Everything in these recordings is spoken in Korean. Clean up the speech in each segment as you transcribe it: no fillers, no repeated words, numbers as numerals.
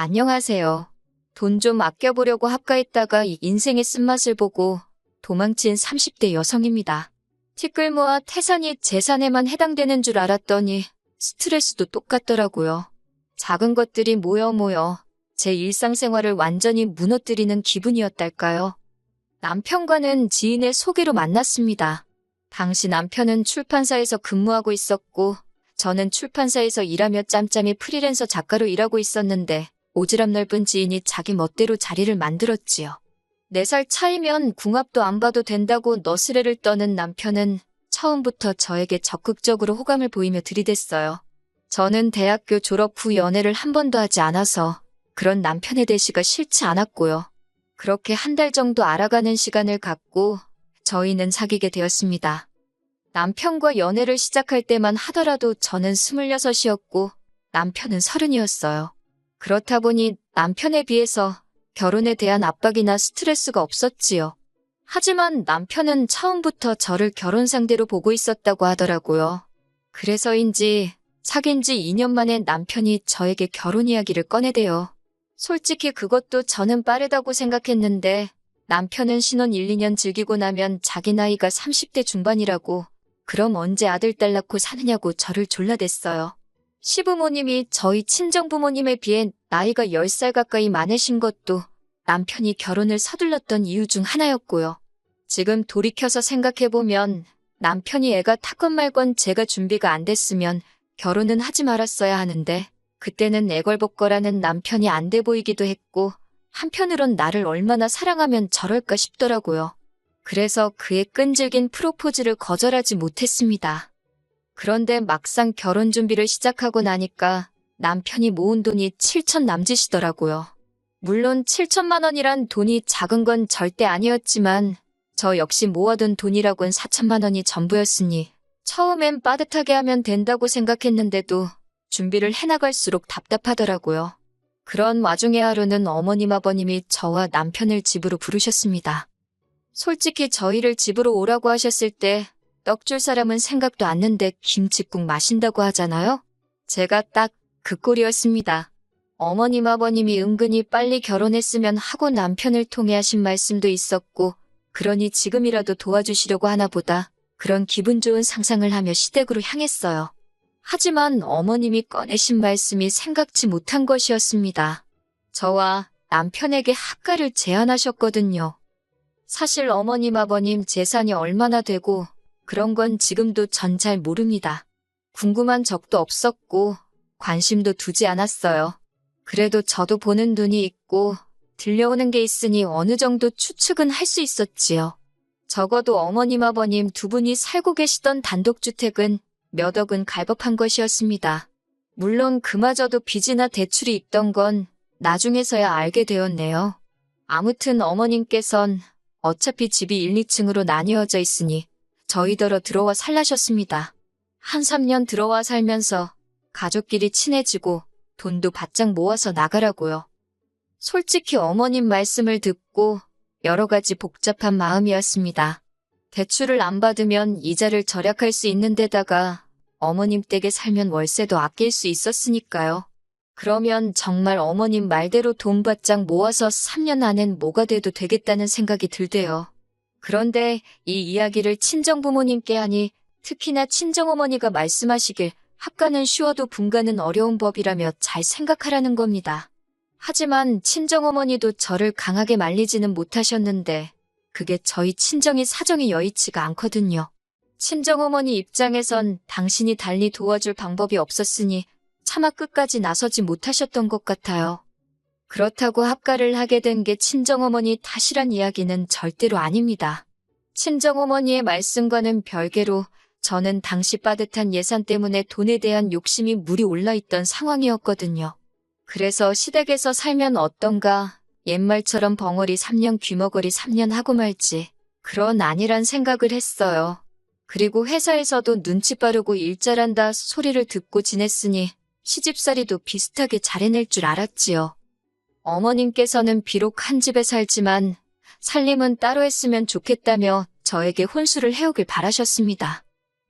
안녕하세요. 돈 좀 아껴보려고 합가했다가 인생의 쓴맛을 보고 도망친 30대 여성입니다. 티끌모아 태산이 재산에만 해당되는 줄 알았더니 스트레스도 똑같더라고요. 작은 것들이 모여 제 일상생활을 완전히 무너뜨리는 기분이었달까요. 남편과는 지인의 소개로 만났습니다. 당시 남편은 출판사에서 근무하고 있었고 저는 출판사에서 일하며 짬짬이 프리랜서 작가로 일하고 있었는데 오지랖 넓은 지인이 자기 멋대로 자리를 만들었지요. 4살 차이면 궁합도 안 봐도 된다고 너스레를 떠는 남편은 처음부터 저에게 적극적으로 호감을 보이며 들이댔어요. 저는 대학교 졸업 후 연애를 한 번도 하지 않아서 그런 남편의 대시가 싫지 않았고요. 그렇게 한 달 정도 알아가는 시간을 갖고 저희는 사귀게 되었습니다. 남편과 연애를 시작할 때만 하더라도 저는 26이었고 남편은 30이었어요. 그렇다 보니 남편에 비해서 결혼에 대한 압박이나 스트레스가 없었지요. 하지만 남편은 처음부터 저를 결혼 상대로 보고 있었다고 하더라고요. 그래서인지 사귄 지 2년 만에 남편이 저에게 결혼 이야기를 꺼내대요. 솔직히 그것도 저는 빠르다고 생각했는데 남편은 신혼 1, 2년 즐기고 나면 자기 나이가 30대 중반이라고 그럼 언제 아들 딸 낳고 사느냐고 저를 졸라댔어요. 시부모님이 저희 친정부모님에 비해 나이가 10살 가까이 많으신 것도 남편이 결혼을 서둘렀던 이유 중 하나였고요. 지금 돌이켜서 생각해보면 남편이 애가 탔건 말건 제가 준비가 안 됐으면 결혼은 하지 말았어야 하는데 그때는 애걸복걸하는 남편이 안 돼 보이기도 했고 한편으론 나를 얼마나 사랑하면 저럴까 싶더라고요. 그래서 그의 끈질긴 프로포즈를 거절하지 못했습니다. 그런데 막상 결혼 준비를 시작하고 나니까 남편이 모은 돈이 7천 남짓이더라고요. 물론 7천만 원이란 돈이 작은 건 절대 아니었지만 저 역시 모아둔 돈이라곤 4천만 원이 전부였으니 처음엔 빠듯하게 하면 된다고 생각했는데도 준비를 해나갈수록 답답하더라고요. 그런 와중에 하루는 어머님 아버님이 저와 남편을 집으로 부르셨습니다. 솔직히 저희를 집으로 오라고 하셨을 때 떡 줄 사람은 생각도 않는데 김칫국 마신다고 하잖아요? 제가 딱 그 꼴이었습니다. 어머님 아버님이 은근히 빨리 결혼했으면 하고 남편을 통해 하신 말씀도 있었고 그러니 지금이라도 도와주시려고 하나 보다 그런 기분 좋은 상상을 하며 시댁으로 향했어요. 하지만 어머님이 꺼내신 말씀이 생각지 못한 것이었습니다. 저와 남편에게 합가를 제안하셨거든요. 사실 어머님 아버님 재산이 얼마나 되고 그런 건 지금도 전 잘 모릅니다. 궁금한 적도 없었고 관심도 두지 않았어요. 그래도 저도 보는 눈이 있고 들려오는 게 있으니 어느 정도 추측은 할 수 있었지요. 적어도 어머님 아버님 두 분이 살고 계시던 단독주택은 몇 억은 갈법한 것이었습니다. 물론 그마저도 빚이나 대출이 있던 건 나중에서야 알게 되었네요. 아무튼 어머님께선 어차피 집이 1, 2층으로 나뉘어져 있으니 저희더러 들어와 살라셨습니다. 한 3년 들어와 살면서 가족끼리 친해지고 돈도 바짝 모아서 나가라고요. 솔직히 어머님 말씀을 듣고 여러 가지 복잡한 마음이었습니다. 대출을 안 받으면 이자를 절약할 수 있는 데다가 어머님 댁에 살면 월세도 아낄 수 있었으니까요. 그러면 정말 어머님 말대로 돈 바짝 모아서 3년 안엔 뭐가 돼도 되겠다는 생각이 들대요. 그런데 이 이야기를 친정부모님께 하니 특히나 친정어머니가 말씀하시길 합가는 쉬워도 분가는 어려운 법이라며 잘 생각하라는 겁니다. 하지만 친정어머니도 저를 강하게 말리지는 못하셨는데 그게 저희 친정의 사정이 여의치가 않거든요. 친정어머니 입장에선 당신이 달리 도와줄 방법이 없었으니 차마 끝까지 나서지 못하셨던 것 같아요. 그렇다고 합가를 하게 된 게 친정어머니 탓이란 이야기는 절대로 아닙니다. 친정어머니의 말씀과는 별개로 저는 당시 빠듯한 예산 때문에 돈에 대한 욕심이 물이 올라있던 상황이었거든요. 그래서 시댁에서 살면 어떤가, 옛말처럼 벙어리 3년 귀머거리 3년 하고 말지 그런 아니란 생각을 했어요. 그리고 회사에서도 눈치 빠르고 일 잘한다 소리를 듣고 지냈으니 시집살이도 비슷하게 잘해낼 줄 알았지요. 어머님께서는 비록 한 집에 살지만 살림은 따로 했으면 좋겠다며 저에게 혼수를 해오길 바라셨습니다.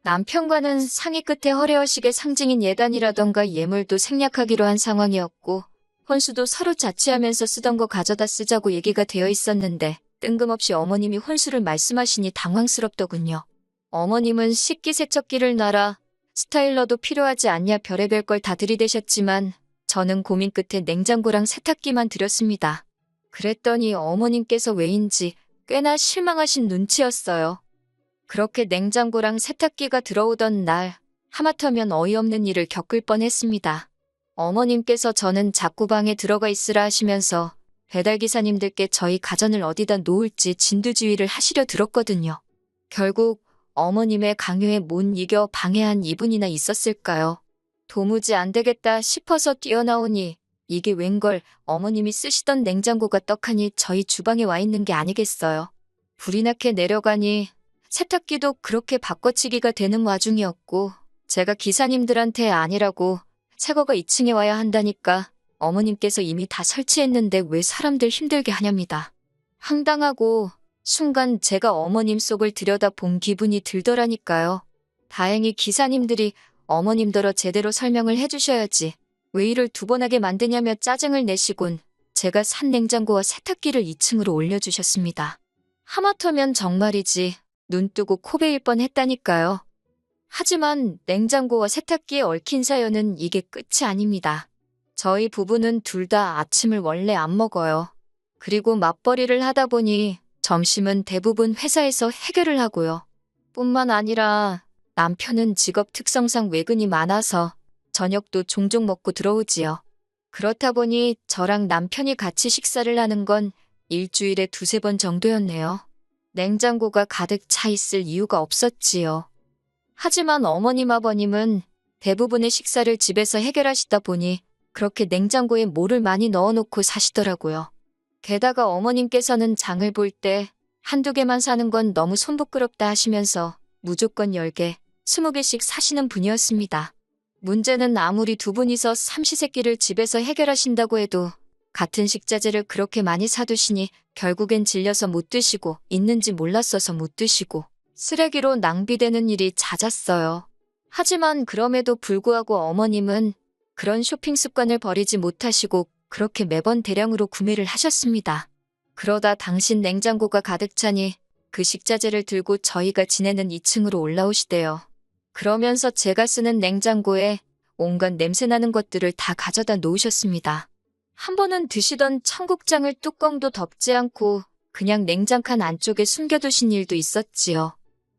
남편과는 상의 끝에 허례허식의 상징인 예단이라던가 예물도 생략하기로 한 상황이었고 혼수도 서로 자취하면서 쓰던 거 가져다 쓰자고 얘기가 되어 있었는데 뜬금없이 어머님이 혼수를 말씀하시니 당황스럽더군요. 어머님은 식기세척기를 놔라, 스타일러도 필요하지 않냐 별의별 걸 다 들이대셨지만 저는 고민 끝에 냉장고랑 세탁기만 드렸습니다. 그랬더니 어머님께서 왜인지 꽤나 실망하신 눈치였어요. 그렇게 냉장고랑 세탁기가 들어오던 날 하마터면 어이없는 일을 겪을 뻔했습니다. 어머님께서 저는 자꾸 방에 들어가 있으라 하시면서 배달기사님들께 저희 가전을 어디다 놓을지 진두지휘를 하시려 들었거든요. 결국 어머님의 강요에 못 이겨 방해한 이분이나 있었을까요? 도무지 안 되겠다 싶어서 뛰어나오니 이게 웬걸 어머님이 쓰시던 냉장고가 떡하니 저희 주방에 와 있는 게 아니겠어요. 불이 나게 내려가니 세탁기도 그렇게 바꿔치기가 되는 와중이었고 제가 기사님들한테 아니라고 새거가 2층에 와야 한다니까 어머님께서 이미 다 설치했는데 왜 사람들 힘들게 하냐입니다. 황당하고 순간 제가 어머님 속을 들여다본 기분이 들더라니까요. 다행히 기사님들이 어머님더러 제대로 설명을 해주셔야지 왜 일을 두 번 하게 만드냐며 짜증을 내시곤 제가 산 냉장고와 세탁기를 2층으로 올려주셨습니다. 하마터면 정말이지 눈 뜨고 코 베일 뻔했다니까요. 하지만 냉장고와 세탁기에 얽힌 사연은 이게 끝이 아닙니다. 저희 부부는 둘 다 아침을 원래 안 먹어요. 그리고 맞벌이를 하다 보니 점심은 대부분 회사에서 해결을 하고요. 뿐만 아니라 남편은 직업 특성상 외근이 많아서 저녁도 종종 먹고 들어오지요. 그렇다 보니 저랑 남편이 같이 식사를 하는 건 일주일에 2~3번 정도였네요. 냉장고가 가득 차 있을 이유가 없었지요. 하지만 어머님 아버님은 대부분의 식사를 집에서 해결하시다 보니 그렇게 냉장고에 뭐를 많이 넣어놓고 사시더라고요. 게다가 어머님께서는 장을 볼 때 한두 개만 사는 건 너무 손부끄럽다 하시면서 무조건 10개, 20개씩 사시는 분이었습니다. 문제는 아무리 두 분이서 삼시세끼를 집에서 해결하신다고 해도 같은 식자재를 그렇게 많이 사두시니 결국엔 질려서 못 드시고 있는지 몰랐어서 못 드시고 쓰레기로 낭비되는 일이 잦았어요. 하지만 그럼에도 불구하고 어머님은 그런 쇼핑 습관을 버리지 못하시고 그렇게 매번 대량으로 구매를 하셨습니다. 그러다 당신 냉장고가 가득 차니 그 식자재를 들고 저희가 지내는 2층으로 올라오시대요. 그러면서 제가 쓰는 냉장고에 온갖 냄새나는 것들을 다 가져다 놓으셨습니다. 한 번은 드시던 청국장을 뚜껑도 덮지 않고 그냥 냉장칸 안쪽에 숨겨두신 일도 있었지요.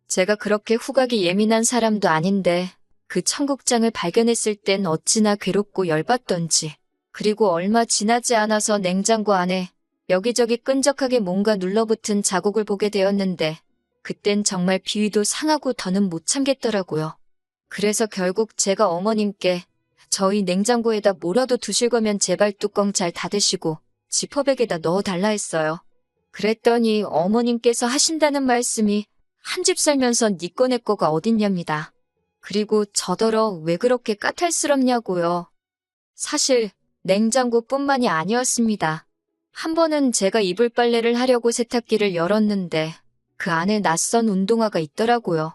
제가 그렇게 후각이 예민한 사람도 아닌데 그 청국장을 발견했을 땐 어찌나 괴롭고 열받던지. 그리고 얼마 지나지 않아서 냉장고 안에 여기저기 끈적하게 뭔가 눌러붙은 자국을 보게 되었는데 그땐 정말 비위도 상하고 더는 못 참겠더라고요. 그래서 결국 제가 어머님께 저희 냉장고에다 뭐라도 두실 거면 제발 뚜껑 잘 닫으시고 지퍼백에다 넣어달라 했어요. 그랬더니 어머님께서 하신다는 말씀이 한 집 살면서 니 거 내 거가 어딨냐입니다. 그리고 저더러 왜 그렇게 까탈스럽냐고요. 사실 냉장고뿐만이 아니었습니다. 한 번은 제가 이불 빨래를 하려고 세탁기를 열었는데 그 안에 낯선 운동화가 있더라고요.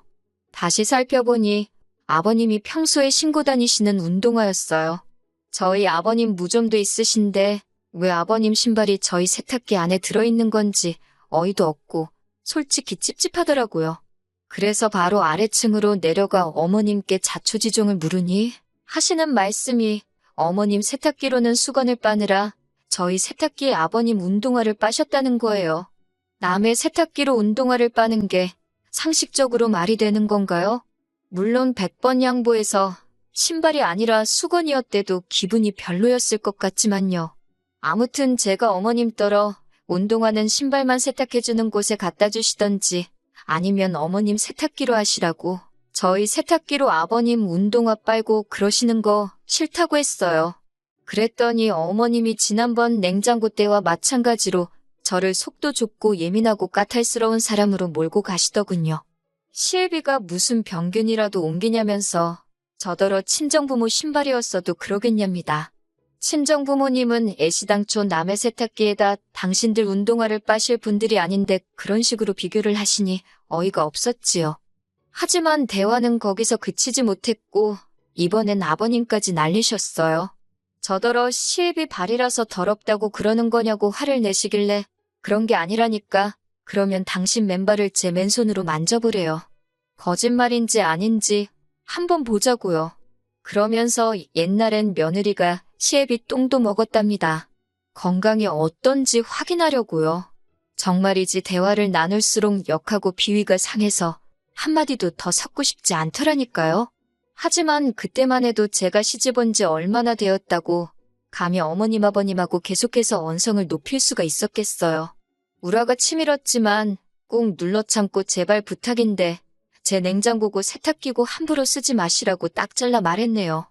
다시 살펴보니 아버님이 평소에 신고 다니시는 운동화였어요. 저희 아버님 무좀도 있으신데 왜 아버님 신발이 저희 세탁기 안에 들어있는 건지 어이도 없고 솔직히 찝찝하더라고요. 그래서 바로 아래층으로 내려가 어머님께 자초지종을 물으니 하시는 말씀이 어머님 세탁기로는 수건을 빠느라 저희 세탁기에 아버님 운동화를 빠셨다는 거예요. 남의 세탁기로 운동화를 빠는 게 상식적으로 말이 되는 건가요? 물론 100번 양보해서 신발이 아니라 수건이었대도 기분이 별로였을 것 같지만요. 아무튼 제가 어머님 떨어 운동화는 신발만 세탁해주는 곳에 갖다 주시던지 아니면 어머님 세탁기로 하시라고 저희 세탁기로 아버님 운동화 빨고 그러시는 거 싫다고 했어요. 그랬더니 어머님이 지난번 냉장고 때와 마찬가지로 저를 속도 좁고 예민하고 까탈스러운 사람으로 몰고 가시더군요. 시애비가 무슨 병균이라도 옮기냐면서 저더러 친정부모 신발이었어도 그러겠냐입니다. 친정부모님은 애시당초 남의 세탁기에다 당신들 운동화를 빠실 분들이 아닌데 그런 식으로 비교를 하시니 어이가 없었지요. 하지만 대화는 거기서 그치지 못했고 이번엔 아버님까지 날리셨어요. 저더러 시애비 발이라서 더럽다고 그러는 거냐고 화를 내시길래 그런 게 아니라니까. 그러면 당신 맨발을 제 맨손으로 만져보래요. 거짓말인지 아닌지 한번 보자고요. 그러면서 옛날엔 며느리가 시애비 똥도 먹었답니다. 건강이 어떤지 확인하려고요. 정말이지 대화를 나눌수록 역하고 비위가 상해서 한마디도 더 섞고 싶지 않더라니까요. 하지만 그때만 해도 제가 시집온 지 얼마나 되었다고 감히 어머님 아버님하고 계속해서 언성을 높일 수가 있었겠어요. 우라가 치밀었지만 꼭 눌러 참고 제발 부탁인데 제 냉장고고 세탁기고 함부로 쓰지 마시라고 딱 잘라 말했네요.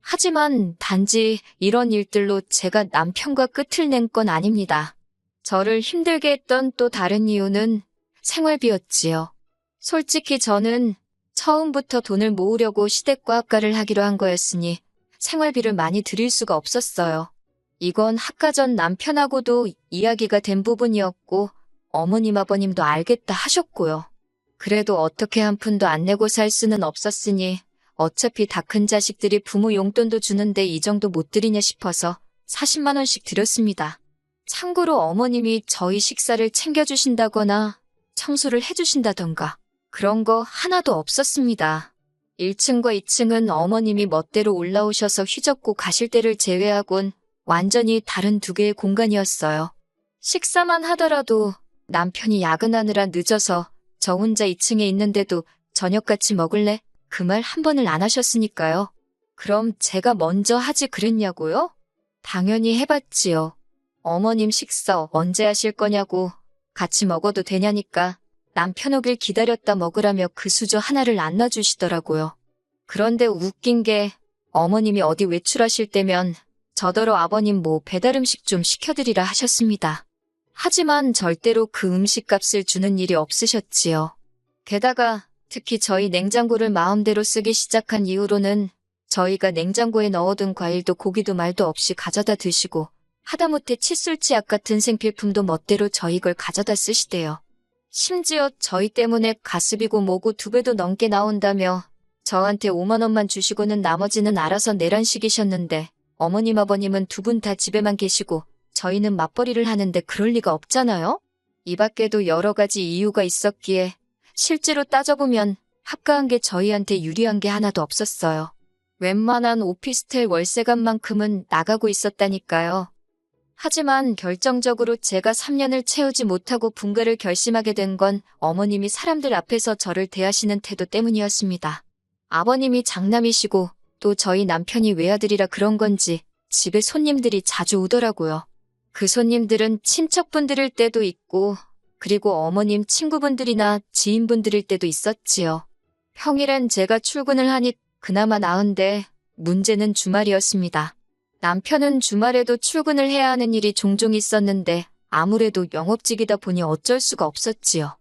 하지만 단지 이런 일들로 제가 남편과 끝을 낸 건 아닙니다. 저를 힘들게 했던 또 다른 이유는 생활비였지요. 솔직히 저는 처음부터 돈을 모으려고 시댁과학과를 하기로 한 거였으니 생활비를 많이 드릴 수가 없었어요. 이건 학과 전 남편하고도 이야기가 된 부분이었고 어머님 아버님도 알겠다 하셨고요. 그래도 어떻게 한 푼도 안 내고 살 수는 없었으니 어차피 다 큰 자식들이 부모 용돈도 주는데 이 정도 못 드리냐 싶어서 40만 원씩 드렸습니다. 참고로 어머님이 저희 식사를 챙겨주신다거나 청소를 해주신다던가 그런 거 하나도 없었습니다. 1층과 2층은 어머님이 멋대로 올라오셔서 휘젓고 가실 때를 제외하곤 완전히 다른 두 개의 공간이었어요. 식사만 하더라도 남편이 야근하느라 늦어서 저 혼자 2층에 있는데도 저녁 같이 먹을래? 그 말 한 번을 안 하셨으니까요. 그럼 제가 먼저 하지 그랬냐고요? 당연히 해봤지요. 어머님 식사 언제 하실 거냐고 같이 먹어도 되냐니까 남편 오길 기다렸다 먹으라며 그 수저 하나를 안 놔주시더라고요. 그런데 웃긴 게 어머님이 어디 외출하실 때면 저더러 아버님 뭐 배달음식 좀 시켜드리라 하셨습니다. 하지만 절대로 그 음식값을 주는 일이 없으셨지요. 게다가 특히 저희 냉장고를 마음대로 쓰기 시작한 이후로는 저희가 냉장고에 넣어둔 과일도 고기도 말도 없이 가져다 드시고 하다못해 칫솔치약 같은 생필품도 멋대로 저희 걸 가져다 쓰시대요. 심지어 저희 때문에 가스비고 뭐고 2배도 넘게 나온다며 저한테 5만 원만 주시고는 나머지는 알아서 내란식이셨는데 어머님 아버님은 두 분 다 집에만 계시고 저희는 맞벌이를 하는데 그럴 리가 없잖아요? 이 밖에도 여러 가지 이유가 있었기에 실제로 따져보면 합가한 게 저희한테 유리한 게 하나도 없었어요. 웬만한 오피스텔 월세값만큼은 나가고 있었다니까요. 하지만 결정적으로 제가 3년을 채우지 못하고 분가를 결심하게 된 건 어머님이 사람들 앞에서 저를 대하시는 태도 때문이었습니다. 아버님이 장남이시고 또 저희 남편이 외아들이라 그런 건지 집에 손님들이 자주 오더라고요. 그 손님들은 친척분들일 때도 있고 그리고 어머님 친구분들이나 지인분들일 때도 있었지요. 평일엔 제가 출근을 하니 그나마 나은데 문제는 주말이었습니다. 남편은 주말에도 출근을 해야 하는 일이 종종 있었는데 아무래도 영업직이다 보니 어쩔 수가 없었지요.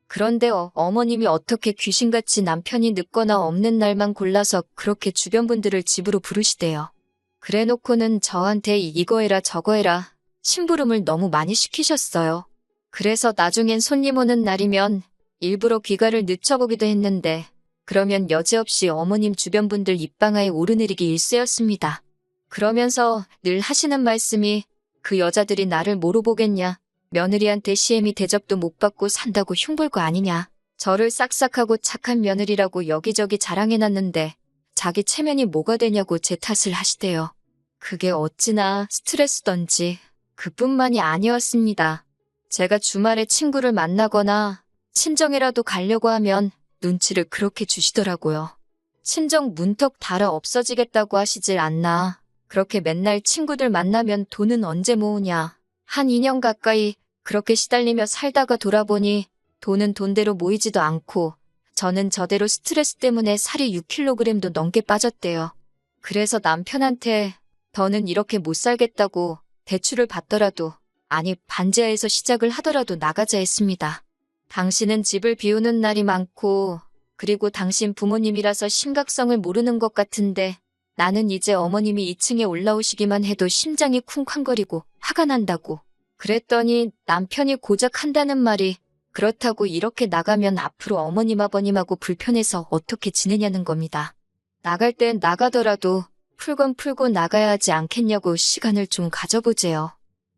그런데 어머님이 어떻게 귀신같이 남편이 늦거나 없는 날만 골라서 그렇게 주변 분들을 집으로 부르시대요. 그래놓고는 저한테 이거 해라 저거 해라 심부름을 너무 많이 시키셨어요. 그래서 나중엔 손님 오는 날이면 일부러 귀가를 늦춰보기도 했는데 그러면 여지없이 어머님 주변 분들 입방아에 오르내리기 일쑤였습니다. 그러면서 늘 하시는 말씀이 그 여자들이 나를 뭐로 보겠냐. 며느리한테 시애미 대접도 못 받고 산다고 흉볼 거 아니냐. 저를 싹싹하고 착한 며느리라고 여기저기 자랑해놨는데 자기 체면이 뭐가 되냐고 제 탓을 하시대요. 그게 어찌나 스트레스던지 그뿐만이 아니었습니다. 제가 주말에 친구를 만나거나 친정에라도 가려고 하면 눈치를 그렇게 주시더라고요. 친정 문턱 달아 없어지겠다고 하시질 않나. 그렇게 맨날 친구들 만나면 돈은 언제 모으냐. 한 2년 가까이 그렇게 시달리며 살다가 돌아보니 돈은 돈대로 모이지도 않고 저는 저대로 스트레스 때문에 살이 6kg도 넘게 빠졌대요. 그래서 남편한테 더는 이렇게 못 살겠다고 대출을 받더라도 아니 반지하에서 시작을 하더라도 나가자 했습니다. 당신은 집을 비우는 날이 많고 그리고 당신 부모님이라서 심각성을 모르는 것 같은데 나는 이제 어머님이 2층에 올라오시기만 해도 심장이 쿵쾅거리고 화가 난다고. 그랬더니 남편이 고작 한다는 말이 그렇다고 이렇게 나가면 앞으로 어머님 아버님하고 불편해서 어떻게 지내냐는 겁니다. 나갈 땐 나가더라도 풀건 풀고 나가야 하지 않겠냐고 시간을 좀 가져보재요.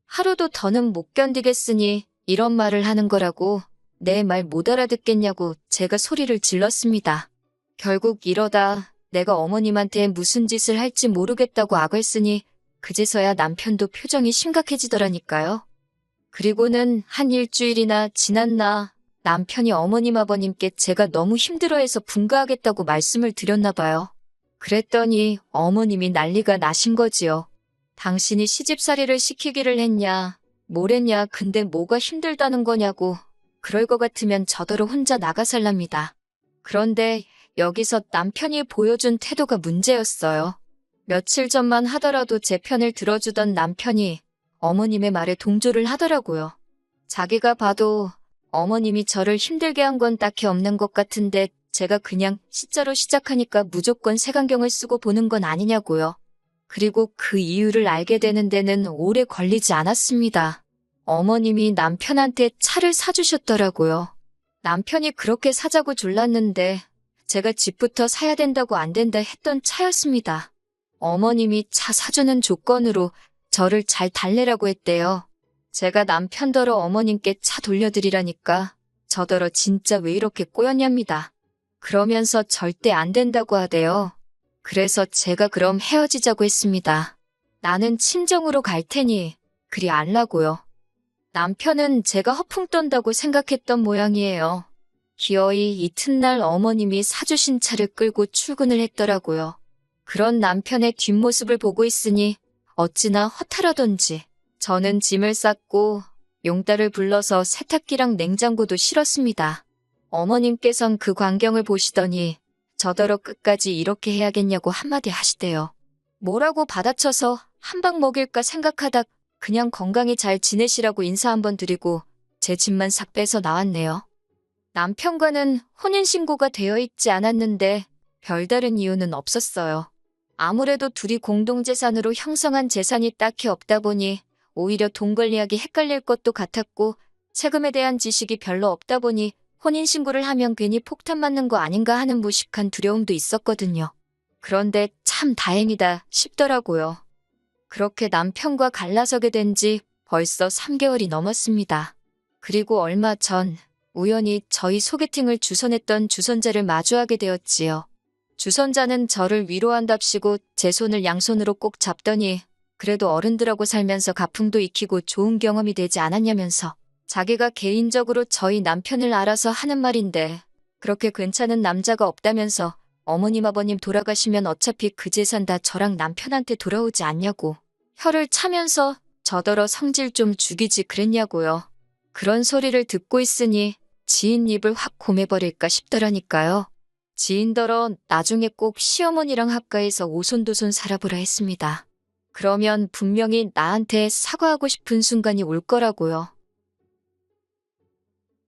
하루도 더는 못 견디겠으니 이런 말을 하는 거라고 내 말 못 알아듣겠냐고 제가 소리를 질렀습니다. 결국 이러다 내가 어머님한테 무슨 짓을 할지 모르겠다고 악을 쓰니 그제서야 남편도 표정이 심각해지더라니까요. 그리고는 한 일주일이나 지났나 남편이 어머님 아버님께 제가 너무 힘들어해서 분가하겠다고 말씀을 드렸나 봐요. 그랬더니 어머님이 난리가 나신 거지요. 당신이 시집살이를 시키기를 했냐, 뭐랬냐, 근데 뭐가 힘들다는 거냐고. 그럴 것 같으면 저더러 혼자 나가 살랍니다. 그런데 여기서 남편이 보여준 태도가 문제였어요. 며칠 전만 하더라도 제 편을 들어주던 남편이 어머님의 말에 동조를 하더라고요. 자기가 봐도 어머님이 저를 힘들게 한 건 딱히 없는 것 같은데 제가 그냥 시자로 시작하니까 무조건 색안경을 쓰고 보는 건 아니냐고요. 그리고 그 이유를 알게 되는 데는 오래 걸리지 않았습니다. 어머님이 남편한테 차를 사주셨더라고요. 남편이 그렇게 사자고 졸랐는데 제가 집부터 사야 된다고 안 된다 했던 차였습니다. 어머님이 차 사주는 조건으로 저를 잘 달래라고 했대요. 제가 남편더러 어머님께 차 돌려드리라니까 저더러 진짜 왜 이렇게 꼬였냐입니다. 그러면서 절대 안 된다고 하대요. 그래서 제가 그럼 헤어지자고 했습니다. 나는 친정으로 갈 테니 그리 알라고요. 남편은 제가 허풍 떤다고 생각했던 모양이에요. 기어이 이튿날 어머님이 사주신 차를 끌고 출근을 했더라고요. 그런 남편의 뒷모습을 보고 있으니 어찌나 허탈하던지 저는 짐을 쌌고 용달을 불러서 세탁기랑 냉장고도 실었습니다. 어머님께선 그 광경을 보시더니 저더러 끝까지 이렇게 해야겠냐고 한마디 하시대요. 뭐라고 받아쳐서 한 방 먹일까 생각하다 그냥 건강히 잘 지내시라고 인사 한번 드리고 제 짐만 싹 빼서 나왔네요. 남편과는 혼인신고가 되어 있지 않았는데 별다른 이유는 없었어요. 아무래도 둘이 공동재산으로 형성한 재산이 딱히 없다 보니 오히려 돈 관리하기 헷갈릴 것도 같았고 세금에 대한 지식이 별로 없다 보니 혼인신고를 하면 괜히 폭탄 맞는 거 아닌가 하는 무식한 두려움도 있었거든요. 그런데 참 다행이다 싶더라고요. 그렇게 남편과 갈라서게 된 지 벌써 3개월이 넘었습니다. 그리고 얼마 전 우연히 저희 소개팅을 주선했던 주선자를 마주하게 되었지요. 주선자는 저를 위로한답시고 제 손을 양손으로 꼭 잡더니 그래도 어른들하고 살면서 가풍도 익히고 좋은 경험이 되지 않았냐면서 자기가 개인적으로 저희 남편을 알아서 하는 말인데 그렇게 괜찮은 남자가 없다면서 어머님 아버님 돌아가시면 어차피 그 재산 다 저랑 남편한테 돌아오지 않냐고 혀를 차면서 저더러 성질 좀 죽이지 그랬냐고요. 그런 소리를 듣고 있으니 지인 입을 확 고매버릴까 싶더라니까요. 지인더러 나중에 꼭 시어머니랑 합가해서 오손도손 살아보라 했습니다. 그러면 분명히 나한테 사과하고 싶은 순간이 올 거라고요.